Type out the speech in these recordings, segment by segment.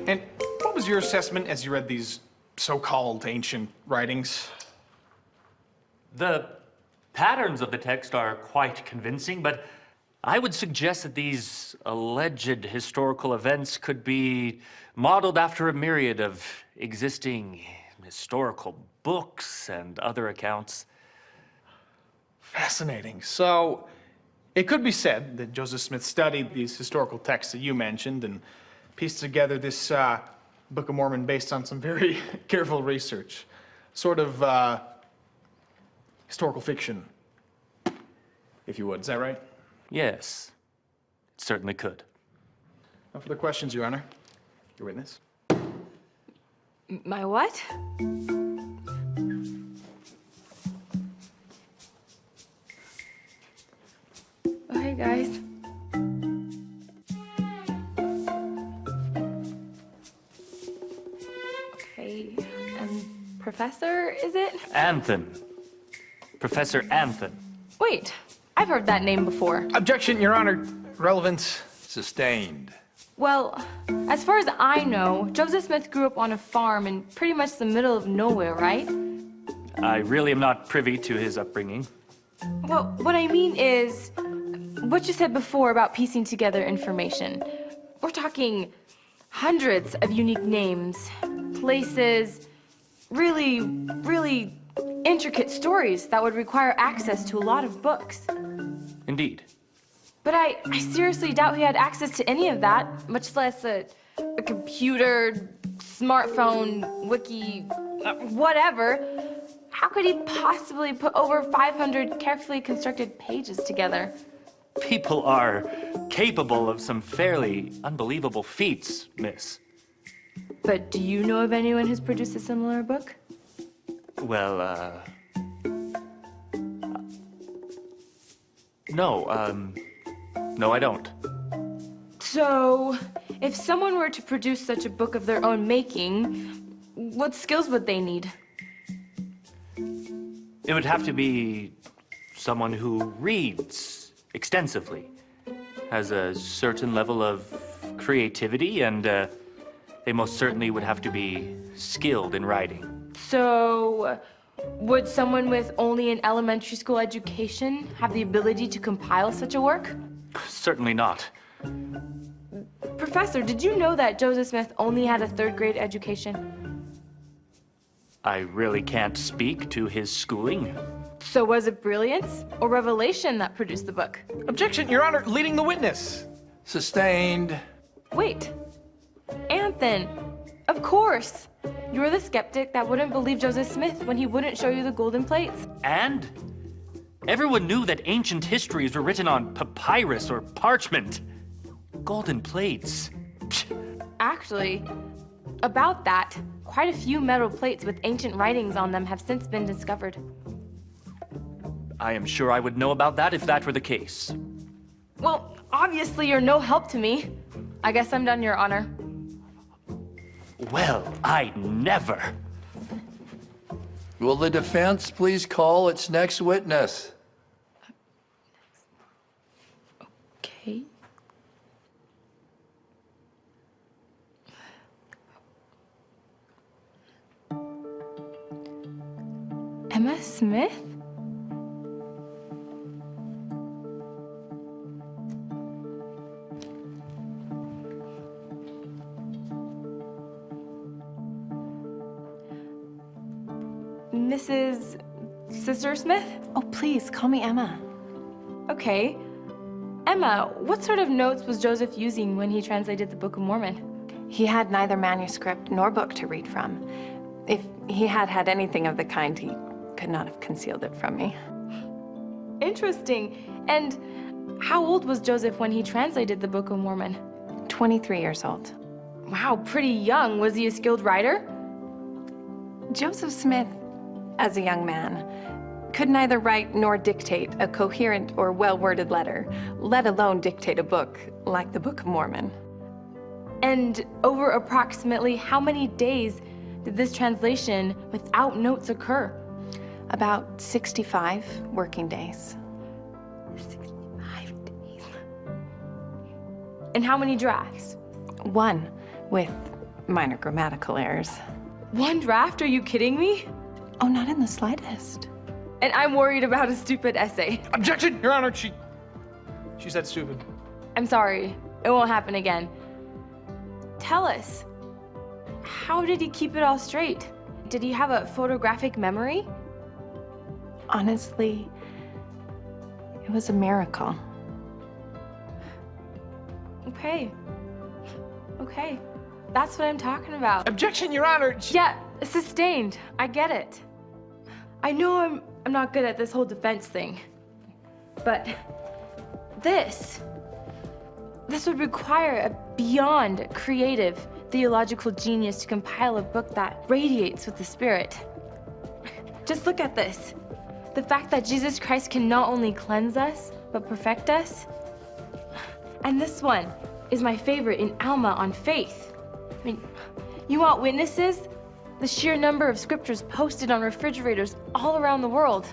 And what was your assessment as you read these so-called ancient writings? The patterns of the text are quite convincing, but I would suggest that these alleged historical events could be modeled after a myriad of existing historical books and other accounts. Fascinating. So, it could be said that Joseph Smith studied these historical texts that you mentioned and pieced together this Book of Mormon based on some very careful research. Sort of historical fiction, if you would. Is that right? Yes, it certainly could. No further questions, Your Honor. Your witness. My what? Oh, hey, guys. Okay, and Professor, is it? Anthem. Professor Anthem. Wait, I've heard that name before. Objection, Your Honor. Relevance. Sustained. Well, as far as I know, Joseph Smith grew up on a farm in pretty much the middle of nowhere, right? I really am not privy to his upbringing. Well, what I mean is, what you said before about piecing together information. We're talking hundreds of unique names, places, really, really intricate stories that would require access to a lot of books. Indeed. But I seriously doubt he had access to any of that, much less a computer, smartphone, wiki, whatever. How could he possibly put over 500 carefully constructed pages together? People are capable of some fairly unbelievable feats, miss. But do you know of anyone who's produced a similar book? Well, no, I don't. So, if someone were to produce such a book of their own making, what skills would they need? It would have to be someone who reads extensively, has a certain level of creativity, and they most certainly would have to be skilled in writing. So, would someone with only an elementary school education have the ability to compile such a work? Certainly not. Professor, did you know that Joseph Smith only had a third-grade education? I really can't speak to his schooling. So was it brilliance or revelation that produced the book? Objection, Your Honor. Leading the witness. Sustained. Wait, Anthony, of course. You're the skeptic that wouldn't believe Joseph Smith when he wouldn't show you the golden plates. And everyone knew that ancient histories were written on papyrus or parchment. Golden plates. Actually, about that, quite a few metal plates with ancient writings on them have since been discovered. I am sure I would know about that if that were the case. Well, obviously you're no help to me. I guess I'm done, Your Honor. Well, I never. Will the defense please call its next witness? Okay. Emma Smith? Mrs. Sister Smith? Oh, please, call me Emma. Okay. Emma, what sort of notes was Joseph using when he translated the Book of Mormon? He had neither manuscript nor book to read from. If he had had anything of the kind, he could not have concealed it from me. Interesting. And how old was Joseph when he translated the Book of Mormon? 23 years old. Wow, pretty young. Was he a skilled writer? Joseph Smith, as a young man, could neither write nor dictate a coherent or well-worded letter, let alone dictate a book like the Book of Mormon. And over approximately how many days did this translation without notes occur? About 65 working days. 65 days. And how many drafts? One, with minor grammatical errors. One draft? Are you kidding me? Oh, not in the slightest. And I'm worried about a stupid essay. Objection, Your Honor. She said stupid. I'm sorry. It won't happen again. Tell us, how did he keep it all straight? Did he have a photographic memory? Honestly, it was a miracle. Okay. Okay. That's what I'm talking about. Objection, Your Honor. Yeah, sustained. I get it. I know I'm not good at this whole defense thing. But this would require a beyond creative theological genius to compile a book that radiates with the Spirit. Just look at this. The fact that Jesus Christ can not only cleanse us, but perfect us. And this one is my favorite in Alma on faith. I mean, you want witnesses? The sheer number of scriptures posted on refrigerators all around the world.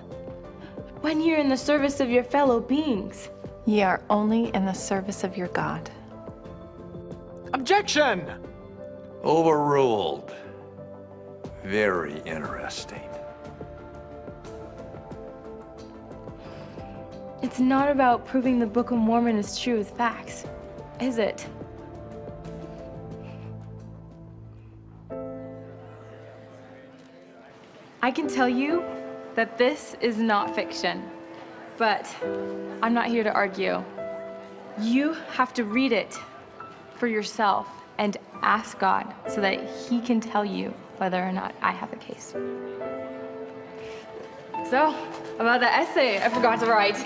When you're in the service of your fellow beings. Ye are only in the service of your God. Objection! Overruled. Very interesting. It's not about proving the Book of Mormon is true with facts, is it? I can tell you that this is not fiction, but I'm not here to argue. You have to read it for yourself and ask God so that He can tell you whether or not I have a case. So, about the essay I forgot to write.